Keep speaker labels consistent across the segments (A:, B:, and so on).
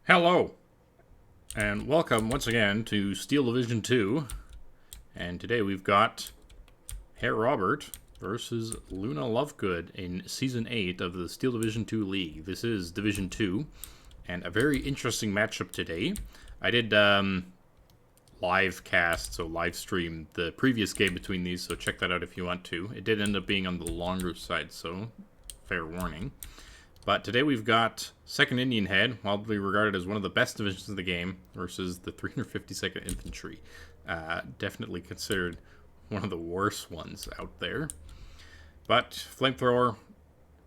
A: Hello, and welcome once again to Steel Division 2. And today we've got Herr Robert versus Luna Lovegood in Season 8 of the Steel Division 2 League. This is Division 2, and a very interesting matchup today. I did live cast, so live stream, the previous game between these, so check that out if you want to. It did end up being on the longer side, so fair warning. But today we've got 2nd Indian Head, widely regarded as one of the best divisions of the game, versus the 352nd Infantry. Definitely considered one of the worst ones out there. But Flamethrower,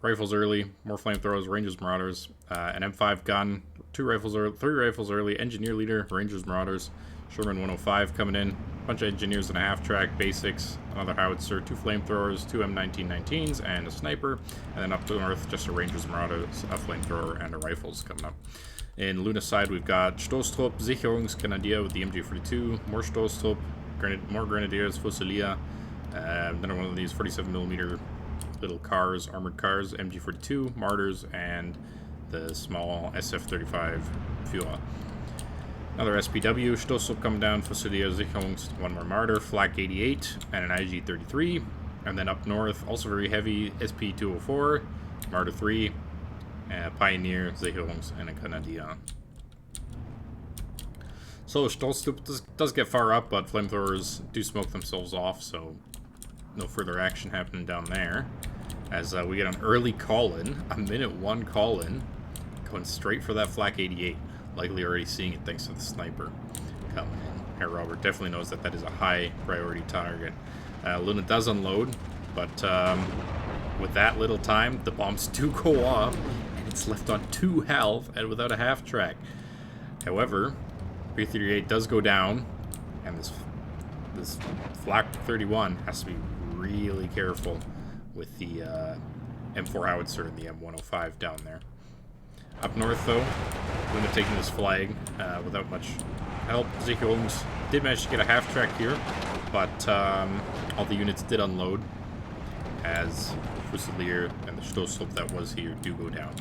A: rifles early, more flamethrowers, Rangers, Marauders, an M5 gun, 3 rifles early, Engineer Leader, Rangers, Marauders, Sherman 105 coming in, bunch of engineers and a half-track, basics, another howitzer, 2 flamethrowers, 2 M1919s, and a sniper, and then up to the north, just a Rangers, Marauders, a flamethrower, and a rifles coming up. In Luna's side, we've got Stoßtrupp, Sicherungsgrenadier with the MG42, more Stoßtrupp, more Grenadiers, Fusilier, another one of these 47mm little cars, armored cars, MG42, Martyrs, and the small SF-35 Führer. Another SPW, Stoßtrupp coming down, Fusilier, Sicherungs, one more Martyr, Flak 88, and an IG-33. And then up north, also very heavy, SP-204, Martyr 3, Pioneer, Sicherungs, and a Grenadier. So Stoßtrupp does get far up, but flamethrowers do smoke themselves off, so no further action happening down there. As we get an early call-in, a minute 1 call-in, going straight for that Flak 88. Likely already seeing it thanks to the sniper coming in. Herr Robert definitely knows that is a high priority target. Luna does unload, but with that little time, the bombs do go off, and it's left on 2 health and without a half track. However, P-38 does go down, and this Flak 31 has to be really careful with the M4 howitzer and the M105 down there. Up north, though, Luna taking this flag without much help. Sicherungs did manage to get a half-track here, but all the units did unload, as Fusilier and the Stoßtrupp that was here do go down.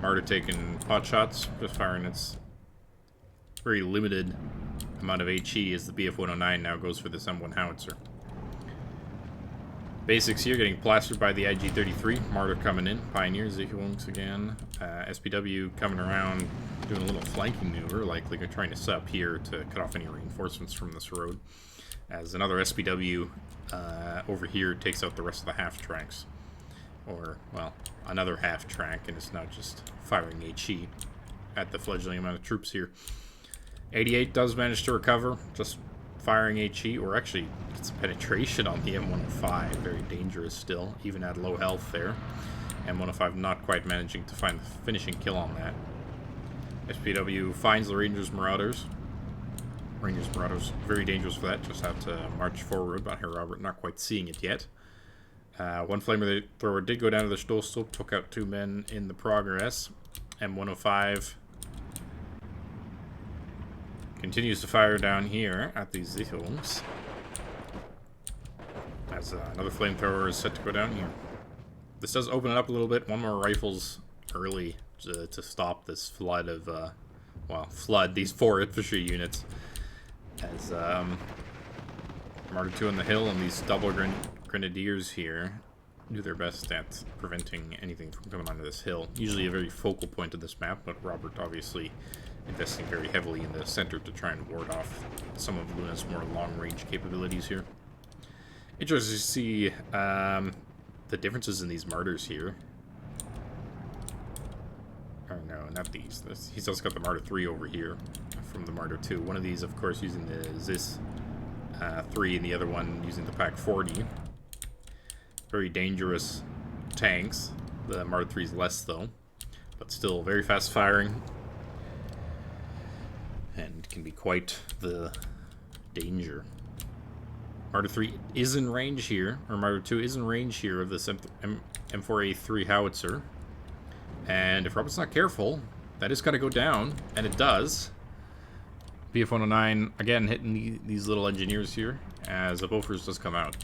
A: Martyr taking pot shots, just firing its very limited amount of HE as the BF-109 now goes for this M1 howitzer. Basics here getting plastered by the IG-33, Martyr coming in, Pioneer, Sicherungs again, SPW coming around, doing a little flanking maneuver, likely trying to set up here to cut off any reinforcements from this road, as another SPW over here takes out the rest of the half-tracks, or, well, another half-track, and it's now just firing HE at the fledgling amount of troops here. 88 does manage to recover, just firing HE, or actually it's penetration on the M105, very dangerous still, even at low health there. M105 not quite managing to find the finishing kill on that. SPW finds the Rangers Marauders. Rangers Marauders, very dangerous for that, just have to march forward, but Herr Robert not quite seeing it yet. One flamethrower did go down to the Stoßtrupp, took out 2 men in the progress. M105 continues to fire down here at these Sicherungs, as another flamethrower is set to go down here. This does open it up a little bit. One more rifles early to stop this flood of, these 4 infantry units. As Martyr 2 on the hill and these double grenadiers here do their best at preventing anything from coming onto this hill. Usually a very focal point of this map, but Robert obviously investing very heavily in the center to try and ward off some of Luna's more long-range capabilities here. Interesting to see the differences in these Martyrs here. Oh no, not these. He's also got the Martyr 3 over here from the Martyr 2. One of these, of course, using the Zis 3, and the other one using the Pak 40. Very dangerous tanks. The Martyr 3 is less, though, but still very fast firing, and can be quite the danger. Martyr 3 is in range here, or Martyr 2 is in range here of this M4A3 howitzer. And if Robert's not careful, that is going to go down, and it does. BF-109, again, hitting these little engineers here, as a Bofors does come out.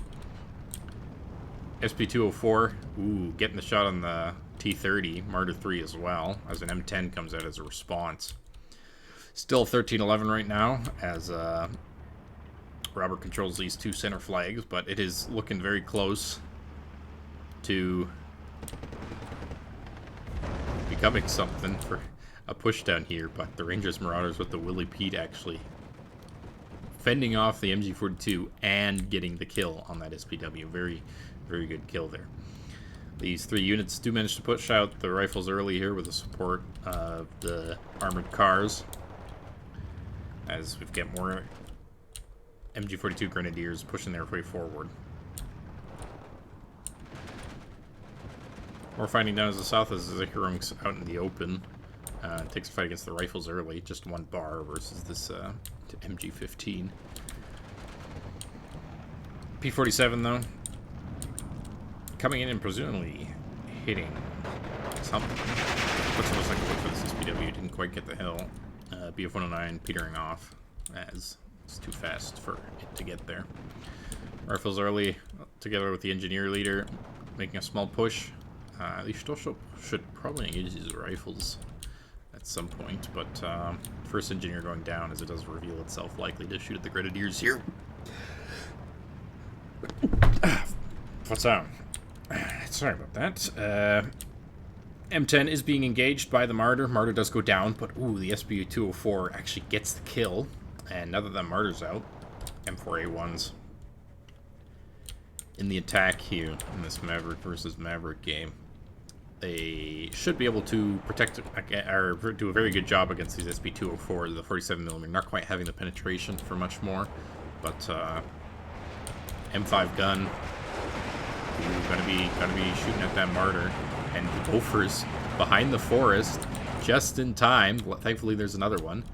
A: SP-204, ooh, getting the shot on the T-30, Martyr 3 as well, as an M10 comes out as a response. Still 13-11 right now, as Robert controls these two center flags, but it is looking very close to becoming something for a push down here. But the Rangers Marauders with the Willie Pete actually fending off the MG42 and getting the kill on that SPW. Very, very good kill there. These three units do manage to push out the rifles early here with the support of the armored cars, as we get more MG42 Grenadiers pushing their way forward. More fighting down to the south as Zikirung's out in the open. Takes a fight against the rifles early, just one bar versus this MG15. P-47 though, coming in and presumably hitting something. Looks almost like a look for this SPW, didn't quite get the hill. BF-109 petering off as it's too fast for it to get there. Rifles early, together with the engineer leader, making a small push. They should probably engage these rifles at some point, but first engineer going down as it does reveal itself likely to shoot at the Grenadiers here. What's up? Sorry about that. M10 is being engaged by the Martyr. Martyr does go down, but ooh, the SBU-204 actually gets the kill. And now that the Martyr's out, M4A1's in the attack here in this Maverick versus Maverick game. They should be able to protect or do a very good job against these SB-204, the 47mm, not quite having the penetration for much more, but M5 gun, gonna be shooting at that Martyr, and the Gophers behind the forest, just in time. Thankfully, there's another one.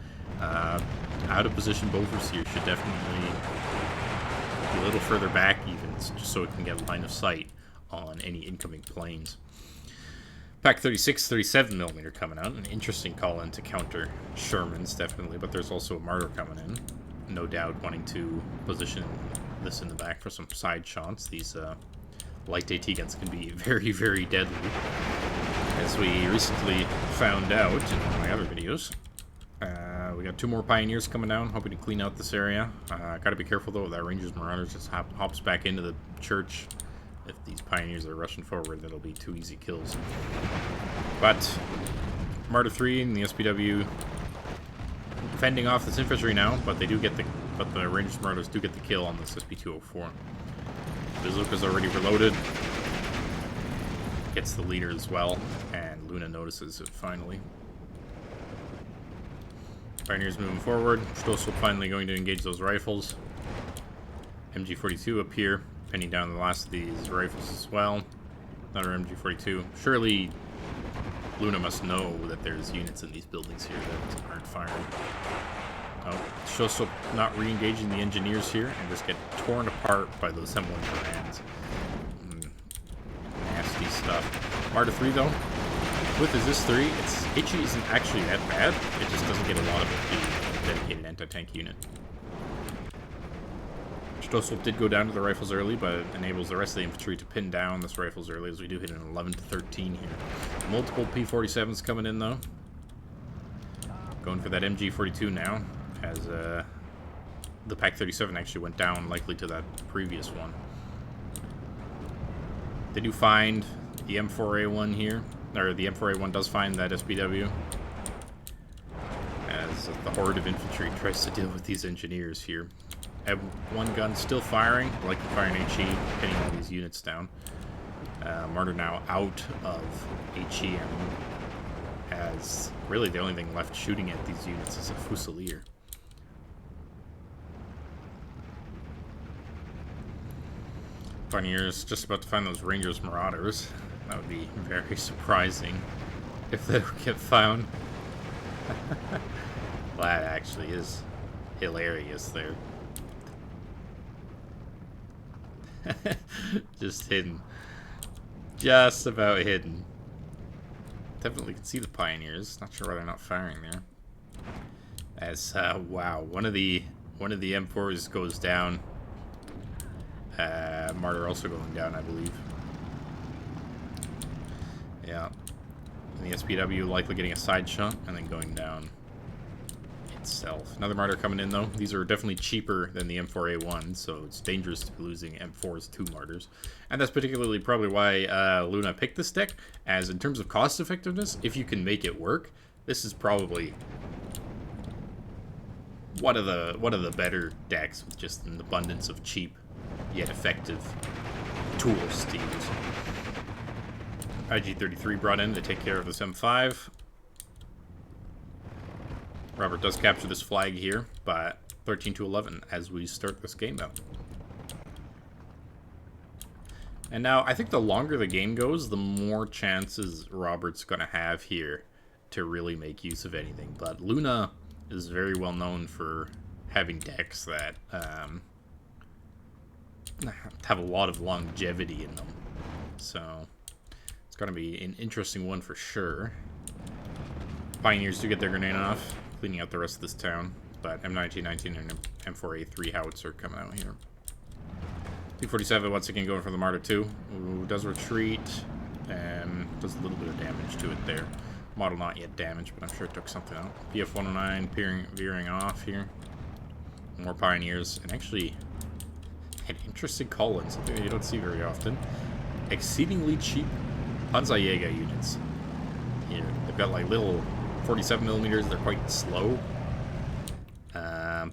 A: Out of position Gophers here should definitely be a little further back, even just so it can get line of sight on any incoming planes. Pack 36, 37mm coming out. An interesting call in to counter Shermans, definitely, but there's also a Martyr coming in. No doubt wanting to position this in the back for some side shots. These light AT guns can be very, very deadly, as we recently found out in one of my other videos. We got two more Pioneers coming down, hoping to clean out this area. Gotta be careful though, that Rangers Marauders just hops back into the church. If these Pioneers are rushing forward, that'll be two easy kills. But Martyr 3 and the SPW fending off this infantry now, but they do get the Rangers Marauders do get the kill on this SB-204. Bazooka's already reloaded. Gets the leader as well, and Luna notices it finally. Pioneers moving forward. Stossel finally going to engage those rifles. MG42 up here, pinning down the last of these rifles as well. Another MG42. Surely Luna must know that there's units in these buildings here that aren't firing. Oh, Stossel not re-engaging the engineers here and just get torn apart by those Hemlin brands. Nasty stuff. Martyr 3 though. With this 3, its HE isn't actually that bad. It just doesn't get a lot of it being a dedicated anti-tank unit. Stossel did go down to the rifles early, but it enables the rest of the infantry to pin down this rifles early, as we do hit an 11-13 here. Multiple P-47s coming in though. Going for that MG42 now, as the Pack 37 actually went down, likely to that previous one. They do find the M4A1 here. Or the M4A1 does find that SPW, as the horde of infantry tries to deal with these engineers here. Have one gun still firing, likely firing HE, pinning all these units down. Martyr now out of HE, as really the only thing left shooting at these units is a Fusilier. Pioneers just about to find those Rangers Marauders. That would be very surprising if they get found. That actually is hilarious there. Just hidden. Just about hidden. Definitely can see the Pioneers. Not sure why they're not firing there. As wow, one of the M4s goes down. Martyr also going down, I believe. Yeah. And the SPW likely getting a side shot and then going down itself. Another Martyr coming in, though. These are definitely cheaper than the M4A1, so it's dangerous to be losing M4s to Martyrs. And that's particularly probably why Luna picked this deck, as in terms of cost effectiveness, if you can make it work, this is probably one of the better decks with just an abundance of cheap yet effective tools to use. IG-33 brought in to take care of this M5. Robert does capture this flag here, but 13-11 as we start this game out. And now, I think the longer the game goes, the more chances Robert's going to have here to really make use of anything. But Luna is very well known for having decks that have a lot of longevity in them. So it's going to be an interesting one for sure. Pioneers do get their grenade off, cleaning out the rest of this town. But M1919 and M4A3 howitzer coming out here. P-47 once again going for the Martyr 2. Ooh, does retreat. Does a little bit of damage to it there. Model not yet damaged, but I'm sure it took something out. PF-109 veering off here. More Pioneers. And actually, an interesting call-in, something that you don't see very often. Exceedingly cheap Panzerjäger units here. They've got like little 47 millimeters. They're quite slow.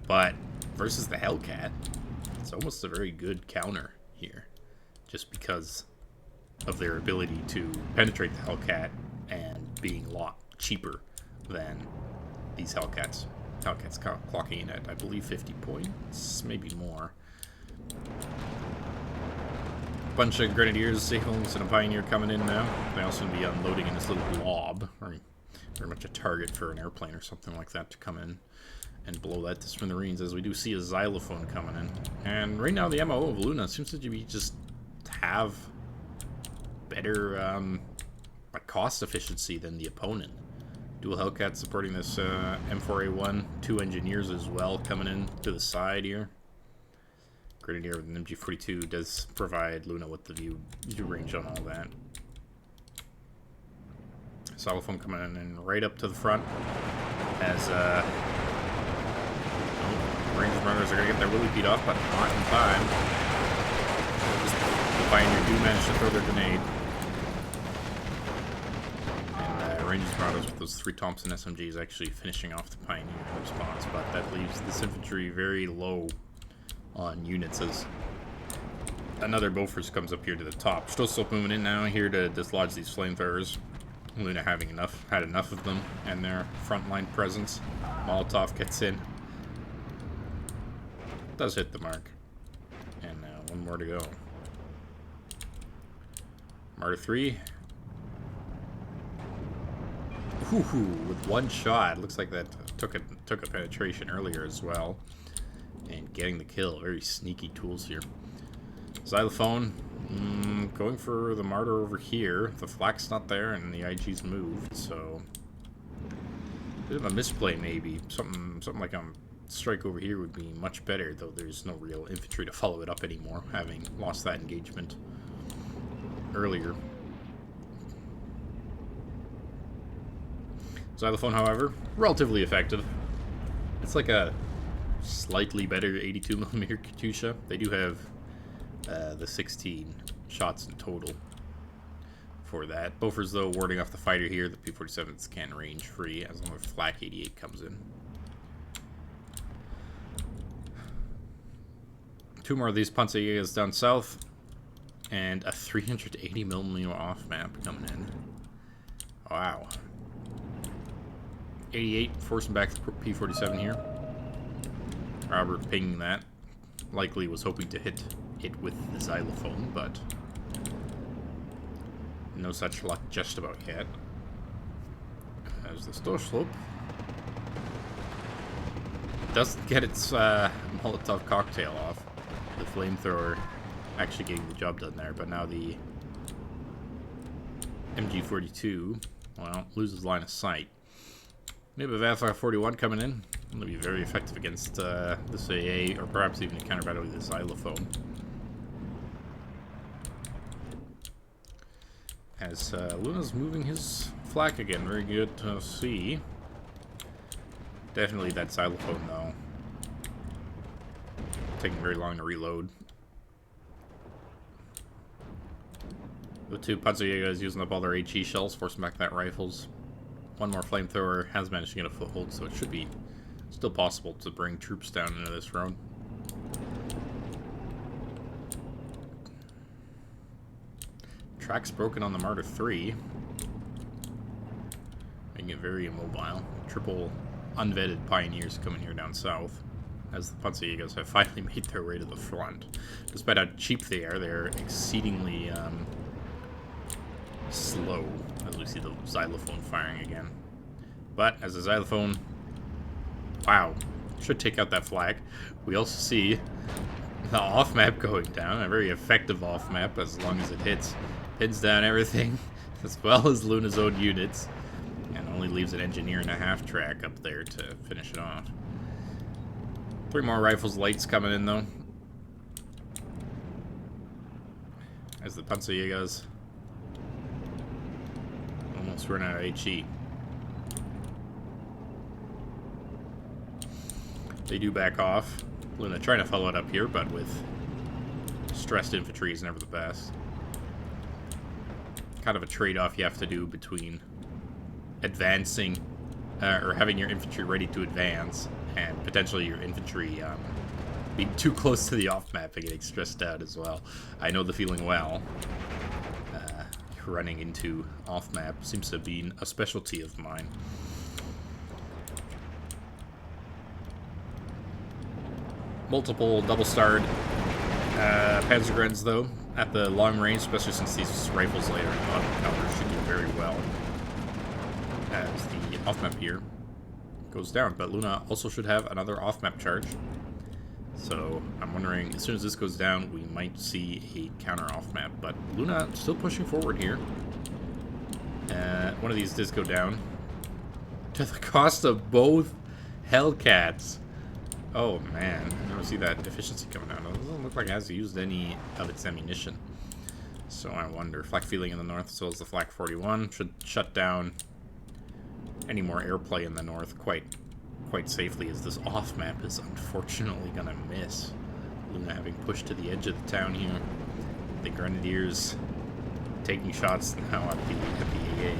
A: But versus the Hellcat, it's almost a very good counter here. Just because of their ability to penetrate the Hellcat and being a lot cheaper than these Hellcats. Hellcats clocking in at, I believe, 50 points, maybe more. Bunch of Grenadiers, Signals, and a Pioneer coming in now. They also going to be unloading in this little blob, or very much a target for an airplane or something like that to come in and blow that to smithereens, as we do see a xylophone coming in. And right now the MO of Luna seems to be just have better cost efficiency than the opponent. Dual Hellcat supporting this M4A1, 2 engineers as well coming in to the side here. Grenadier with an MG42 does provide Luna with the view range on all that. Xylophone coming in and right up to the front as Rangers runners are going to get their willy beat off, but not in time. The Pioneer do manage to throw their grenade. And Rangers runners with those 3 Thompson SMGs actually finishing off the Pioneer in response, but that leaves this infantry very low on units as another Bofors comes up here to the top. Still moving in now here to dislodge these flamethrowers. Luna had enough of them and their frontline presence. Molotov gets in. Does hit the mark. And now one more to go. Martyr 3. With one shot. Looks like that took a penetration earlier as well. And getting the kill. Very sneaky tools here. Xylophone. Going for the Martyr over here. The flak's not there and the IG's moved, so bit of a misplay maybe. Something like a strike over here would be much better, though there's no real infantry to follow it up anymore, having lost that engagement earlier. Xylophone, however, relatively effective. It's like a slightly better 82mm Katyusha. They do have the 16 shots in total for that. Bofors, though, warding off the fighter here. The P-47s can range free as long as Flak 88 comes in. 2 more of these Panzerjägers down south, and a 380mm off map coming in. Wow. 88 forcing back the P-47 here. Robert pinging that. Likely was hoping to hit it with the xylophone, but no such luck just about yet. As the Stoßloop doesn't get its Molotov cocktail off. The flamethrower actually getting the job done there, but now the MG42, well, loses line of sight. Maybe a Vatfire 41 coming in. It'll be very effective against this AA, or perhaps even a counter battle with the xylophone. As Luna's moving his flak again, very good to see. Definitely that xylophone, though. Taking very long to reload. The two Panzerjägers using up all their HE shells, forcing back that rifles. One more flamethrower has managed to get a foothold, so it should be still possible to bring troops down into this road. Tracks broken on the Martyr 3. Making it very immobile. Triple unvetted pioneers coming here down south. As the Panzerjägers have finally made their way to the front. Despite how cheap they are, they're exceedingly slow, as we see the xylophone firing again. But as the xylophone, wow, should take out that flag. We also see the off-map going down, a very effective off-map as long as it hits. Pins down everything, as well as Luna's own units, and only leaves an engineer and a half track up there to finish it off. 3 more rifles lights coming in though, as the Panzerjägers almost run out of HE. They do back off. Luna trying to follow it up here, but with stressed infantry is never the best. Kind of a trade-off you have to do between advancing, or having your infantry ready to advance, and potentially your infantry being too close to the off-map and getting stressed out as well. I know the feeling well. Running into off-map seems to be a specialty of mine. Multiple double-starred Panzergrens, though, at the long range, especially since these rifles later in the auto counter should do very well. As the off-map here goes down, but Luna also should have another off-map charge. So I'm wondering, as soon as this goes down, we might see a counter off-map. But Luna still pushing forward here. One of these does go down to the cost of both Hellcats. Oh man, I don't see that efficiency coming out. It doesn't look like it has used any of its ammunition. So I wonder. Flak feeling in the north, as well as the Flak 41, should shut down any more airplay in the north quite safely, as this off map is unfortunately gonna miss. Luna having pushed to the edge of the town here. The Grenadiers taking shots now at the AA.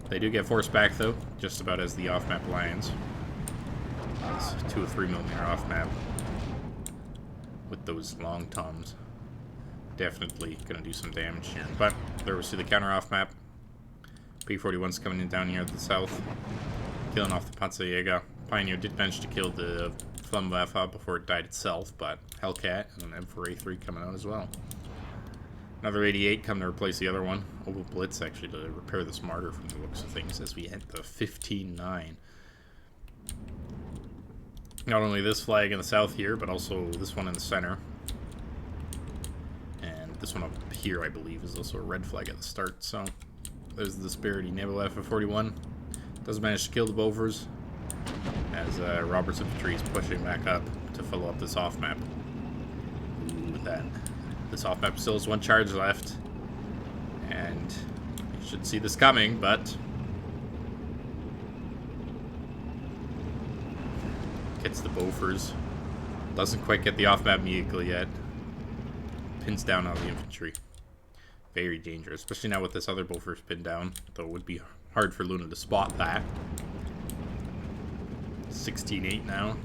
A: They do get forced back though, just about as the off map lands. It's 2 or 3mm off map with those long toms. Definitely gonna do some damage here. But there we see the counter off map. P-41's coming in down here at the south, killing off the Panzerjäger. Pioneer did manage to kill the Flammenwerfer before it died itself, but Hellcat and an M4A3 coming out as well. Another 88 coming to replace the other one. Oval Blitz actually to repair this Martyr from the looks of things as we hit the 15-9. Not only this flag in the south here, but also this one in the center. And this one up here, I believe, is also a red flag at the start, so there's the disparity. Naval F-41 does manage to kill the Bofors, as Robert's infantry is pushing back up to follow up this off-map. With that, this off-map still has 1 charge left, and you should see this coming, but gets the Bofors. Doesn't quite get the off-map vehicle yet. Pins down on the infantry. Very dangerous, especially now with this other Bofors pinned down, though it would be hard for Luna to spot that. 16-8 now.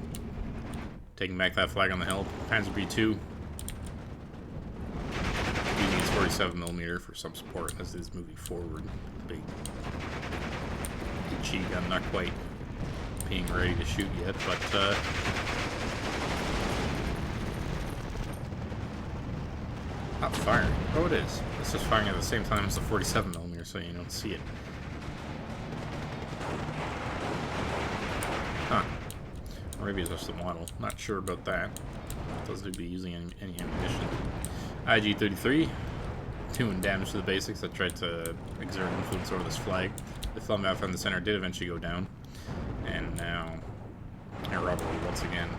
A: Taking back that flag on the hill. Panzer B2 using its 47mm for some support as it is moving forward. Big HE gun, not quite being ready to shoot yet, but not firing. Oh, it is. It's just firing at the same time as the 47mm, so you don't see it. Huh. Or maybe it's just the model. Not sure about that. It doesn't be using any ammunition. IG-33 doing damage to the basics that tried to exert influence over this flag. The Flammenwerfer in the center did eventually go down. And now Herr Robert once again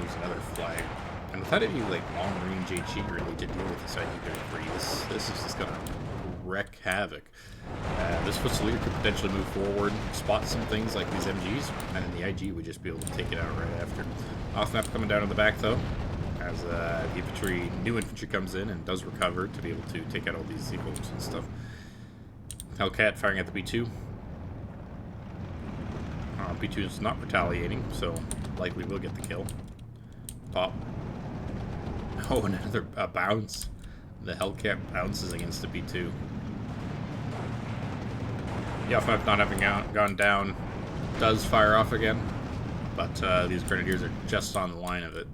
A: lose another flag. And without any like long-range HE really to deal with this IG-33, this is just gonna wreak havoc. This Fusilier could potentially move forward, spot some things like these MGs, and then the IG would just be able to take it out right after. Off map coming down to the back though, as the infantry, new infantry comes in and does recover to be able to take out all these Z-bolts and stuff. Hellcat firing at the B2. B2 is not retaliating, so likely will get the kill. Pop. Oh, and another bounce. The Hellcat bounces against the B2. The off map not having gone down does fire off again, but these grenadiers are just on the line of it.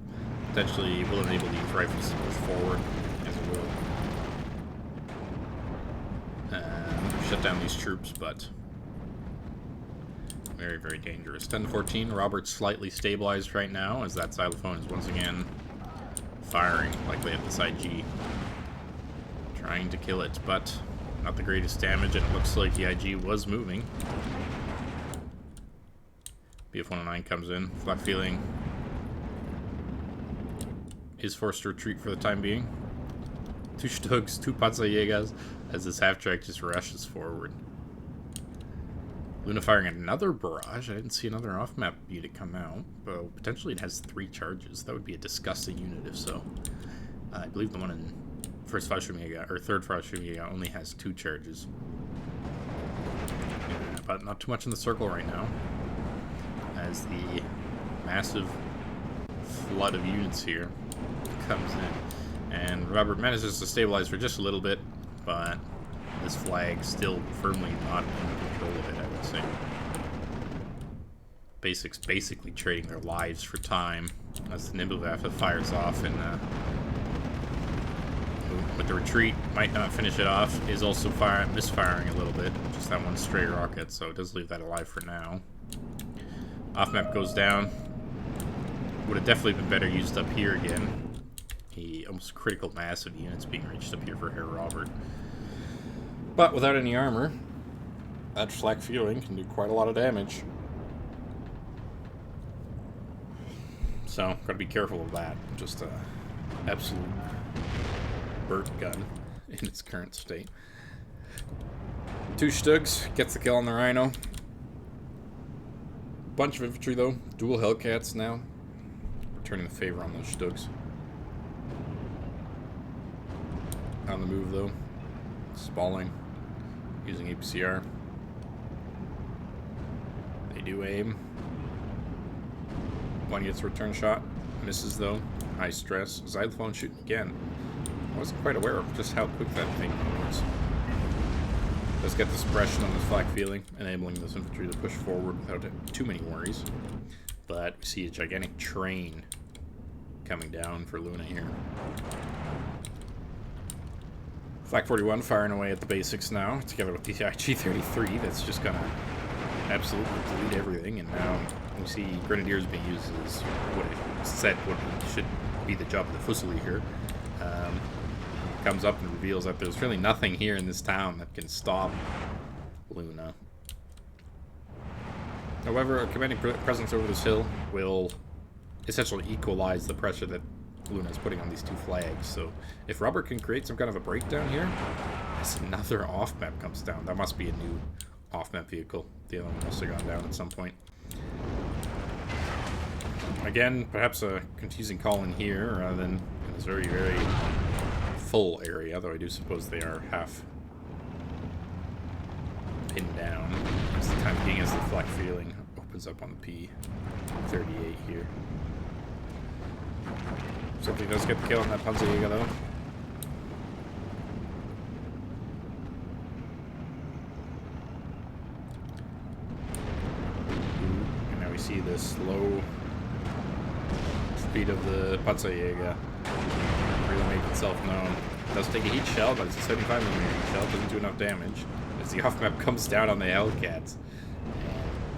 A: Potentially will enable these rifles to push forward, as it will. Shut down these troops, but very, very dangerous. 10 to 14. Robert's slightly stabilized right now, as that xylophone is once again firing, likely at this IG. Trying to kill it, but not the greatest damage, and it looks like the IG was moving. BF-109 comes in. Flak feeling is forced to retreat for the time being. 2 Stugs, 2 Panzerjägers, as this half-track just rushes forward. Luna firing another barrage. I didn't see another off-map unit come out, but potentially it has 3 charges. That would be a disgusting unit if so. I believe the one in first Fallschirmjäger, or third Fallschirmjäger, only has 2 charges. Yeah, but not too much in the circle right now, as the massive flood of units here comes in. And Robert manages to stabilize for just a little bit, but this flag still firmly not in control of it, I would say. Basics basically trading their lives for time as the Nimblewaffe fires off, and with the retreat, might not finish it off, is also misfiring a little bit. Just that one stray rocket, so it does leave that alive for now. Off map goes down. Would have definitely been better used up here again. The almost critical mass of units being reached up here for Herr Robert. But without any armor, that flak fueling can do quite a lot of damage. So, gotta be careful of that. Just a absolute burnt gun in its current state. 2 Stugs gets the kill on the Rhino. Bunch of infantry though, dual Hellcats now. Returning the favor on those Stugs. On the move though. Spalling. Using APCR. They do aim. One gets a return shot. Misses though. High stress. Xylophone shooting again. I wasn't quite aware of just how quick that thing was. Does get the suppression on this flak feeling, enabling this infantry to push forward without too many worries. But we see a gigantic train coming down for Luna here. Flak 41 firing away at the basics now, together with the IG-33 that's just gonna absolutely delete everything, and now we see Grenadiers being used as what it said what should be the job of the Fusilier here. Comes up and reveals that there's really nothing here in this town that can stop Luna. However, a commanding presence over this hill will essentially equalize the pressure that Luna is putting on these 2 flags. So if Robert can create some kind of a breakdown here, as another off-map comes down. That must be a new off-map vehicle. The other one must have gone down at some point. Again, perhaps a confusing call in here rather than in this very, very full area, though I do suppose they are half pinned down. As the time being, as the flak feeling opens up on the P-38 here. Something does get the kill on that Panzerjäger though. And now we see the slow speed of the Panzerjäger really make itself known. It does take a heat shell, but it's a 75mm heat shell. It doesn't do enough damage. As the off-map comes down on the Hellcats.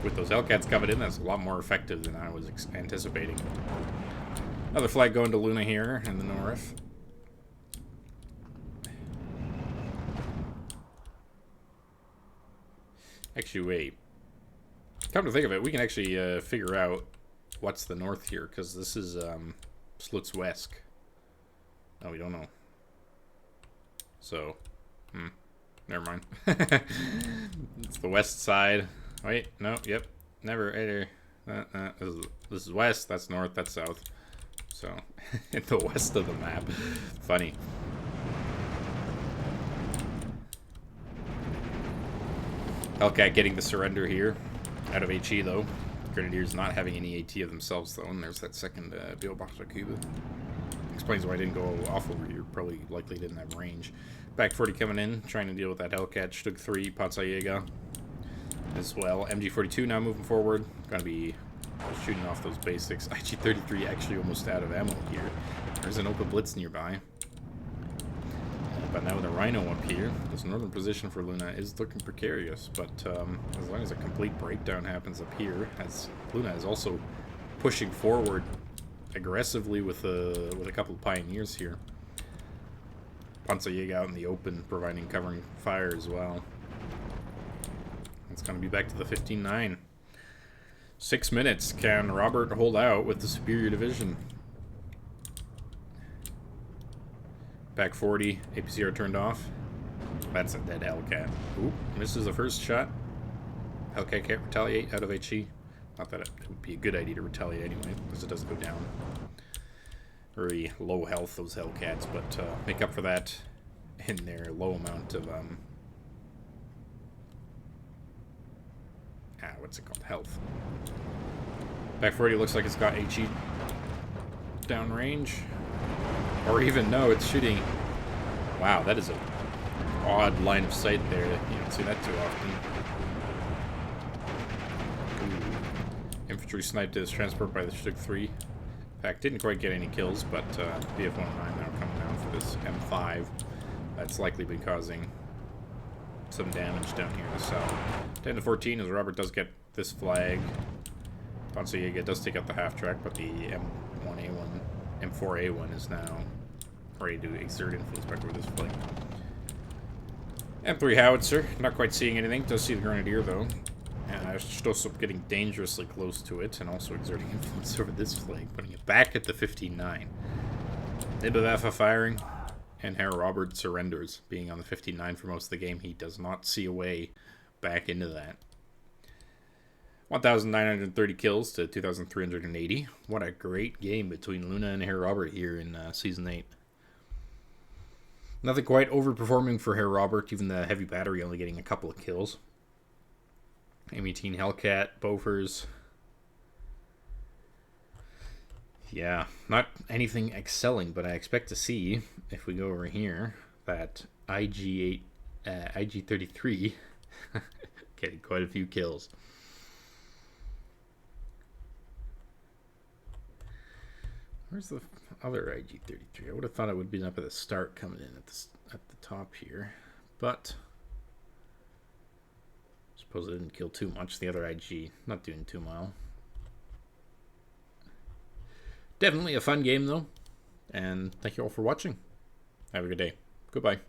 A: With those Hellcats coming in, that's a lot more effective than I was anticipating. Another flag going to Luna here in the north. Actually, wait. Come to think of it, we can actually figure out what's the north here, because this is Slutzwesk. No, we don't know. So, Never mind. It's the west side. Wait, no, yep. Never, either. This is west, that's north, that's south. So, in the west of the map. Funny. Hellcat getting the surrender here. Out of HE, though. Grenadiers not having any AT of themselves, though. And there's that second Beobachter Cuba. Explains why I didn't go off over here. Probably likely didn't have range. Back 40 coming in, trying to deal with that Hellcat. Stug 3, Panzerjäger as well. MG42 now moving forward. Gonna be shooting off those basics. IG-33 actually almost out of ammo here. There's an open blitz nearby. But now with a Rhino up here, this northern position for Luna is looking precarious. But as long as a complete breakdown happens up here, as Luna is also pushing forward aggressively with a couple of pioneers here. Panzerjäger out in the open, providing covering fire as well. It's going to be back to the 15-9. 6 minutes. Can Robert hold out with the superior division? Back 40. APCR turned off. That's a dead Hellcat. Ooh, misses the first shot. Hellcat can't retaliate out of HE. Not that it would be a good idea to retaliate anyway, because it doesn't go down. Very low health, those Hellcats, but make up for that in their low amount of what's it called? Health. Back 40 looks like it's got HE downrange. Or even, no, it's shooting. Wow, that is an odd line of sight there. You don't see that too often. Ooh. Infantry sniped his transport by the Stug 3. In fact, didn't quite get any kills, but BF-19 now coming down for this M5. That's likely been causing some damage down here in the south. 10 to 14 as Robert does get this flag. Panzerjäger does take out the half track, but the M1A1, M4A1 is now ready to exert influence back over this flag. M3 howitzer, not quite seeing anything. Does see the Grenadier though. Stosup getting dangerously close to it and also exerting influence over this flag, putting it back at the 15-9. Nib of Alpha firing, and Herr Robert surrenders. Being on the 15-9 for most of the game, he does not see a way back into that. 1,930 kills to 2,380. What a great game between Luna and Herr Robert here in Season 8. Nothing quite overperforming for Herr Robert, even the heavy battery only getting a couple of kills. M18 Hellcat, Bofors. Yeah, not anything excelling, but I expect to see, if we go over here, that IG-33 getting quite a few kills. Where's the other IG-33? I would have thought it would have been up at the start coming in at the top here, but I suppose it didn't kill too much. The other IG not doing too well. Definitely a fun game though, and thank you all for watching. Have a good day. Goodbye.